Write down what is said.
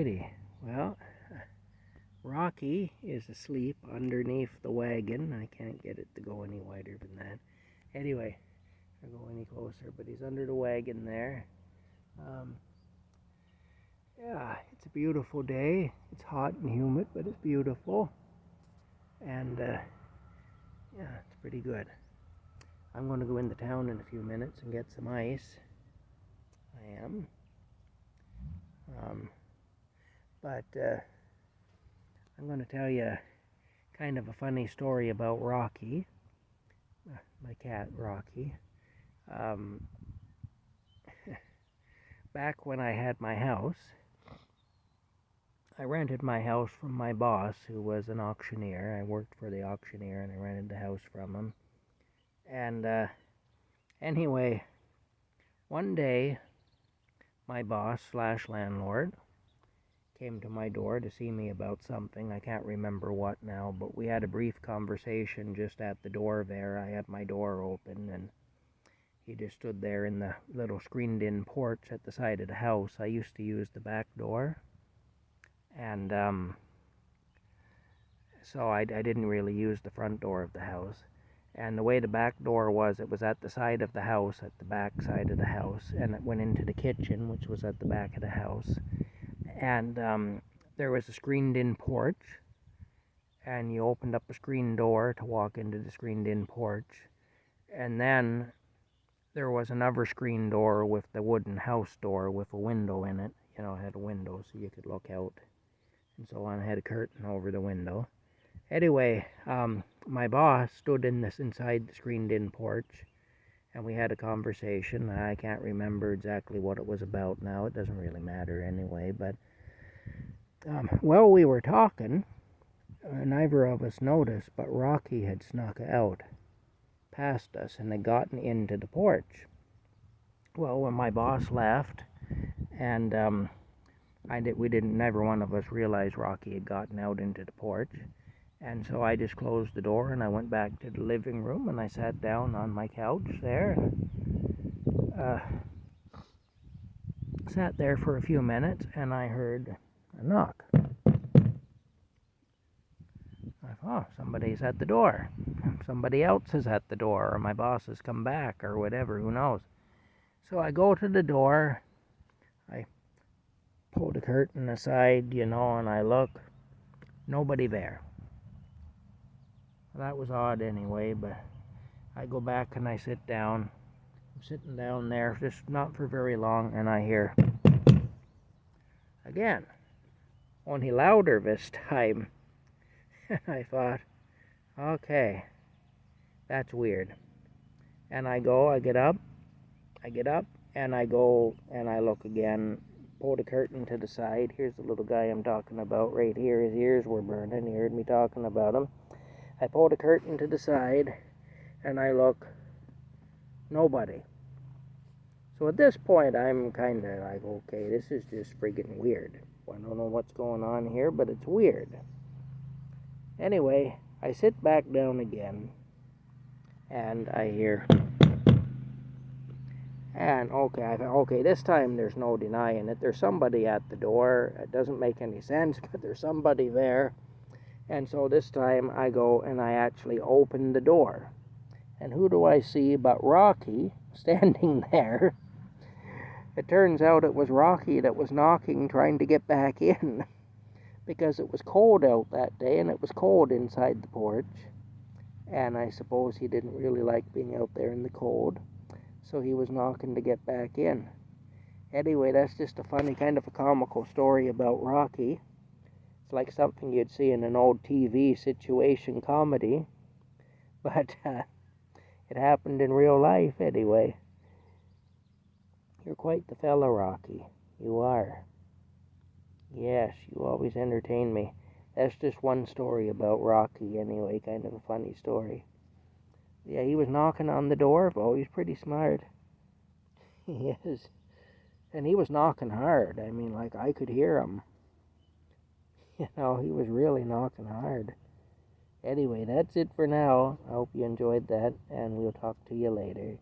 Alrighty, well, Rocky is asleep underneath the wagon. I can't get it to go any wider than that. Anyway, I don't go any closer, but he's under the wagon there. Yeah, it's a beautiful day. It's hot and humid, but it's beautiful. And yeah, it's pretty good. I'm going to go into town in a few minutes and get some ice. I am. But I'm going to tell you kind of a funny story about Rocky, my cat Rocky. Back when I had my house, I rented my house from my boss, who was an auctioneer. I worked for the auctioneer and I rented the house from him. And anyway, one day, my boss/landlord came to my door to see me about something. I can't remember what now, but we had a brief conversation just at the door there. I had my door open, and he just stood there in the little screened-in porch at the side of the house. I used to use the back door, and so I didn't really use the front door of the house. And the way the back door was, it was at the side of the house, at the back side of the house, and it went into the kitchen, which was at the back of the house. And there was a screened-in porch, and you opened up a screen door to walk into the screened-in porch. And then there was another screen door with the wooden house door with a window in it. You know, it had a window so you could look out and so on. It had a curtain over the window. Anyway, my boss stood inside the screened-in porch, and we had a conversation. I can't remember exactly what it was about now. It doesn't really matter anyway, but while we were talking, neither of us noticed, but Rocky had snuck out past us and had gotten into the porch. Well, when my boss left, and neither one of us realized Rocky had gotten out into the porch, and so I just closed the door and I went back to the living room and I sat down on my couch there and sat there for a few minutes, and I heard a knock. I thought, oh, somebody's at the door. Somebody else is at the door, or my boss has come back, or whatever, who knows. So I go to the door, I pull the curtain aside, and I look. Nobody there. Well, that was odd anyway, but I go back and I sit down. I'm sitting down there, just not for very long, and I hear again, only louder this time. And I thought, okay, that's weird. And I get up, and I go and I look again, pull the curtain to the side. Here's the little guy I'm talking about right here. His ears were burning. He heard me talking about him. I pull the curtain to the side, and I look. Nobody. So at this point, I'm kind of like, okay, this is just friggin' weird. I don't know what's going on here, but it's weird. Anyway, I sit back down again, and I hear, and okay, this time there's no denying it. There's somebody at the door. It doesn't make any sense, but there's somebody there. And so this time I go and I actually open the door. And who do I see but Rocky standing there? It turns out it was Rocky that was knocking, trying to get back in. Because it was cold out that day, and it was cold inside the porch. And I suppose he didn't really like being out there in the cold. So he was knocking to get back in. Anyway, that's just a funny, kind of a comical story about Rocky. It's like something you'd see in an old TV situation comedy. But it happened in real life anyway. You're quite the fella, Rocky. You are. Yes, you always entertain me. That's just one story about Rocky anyway, kind of a funny story. Yeah, he was knocking on the door. Oh, he's pretty smart. He is. And he was knocking hard. I mean, like, I could hear him. He was really knocking hard. Anyway, that's it for now. I hope you enjoyed that, and we'll talk to you later.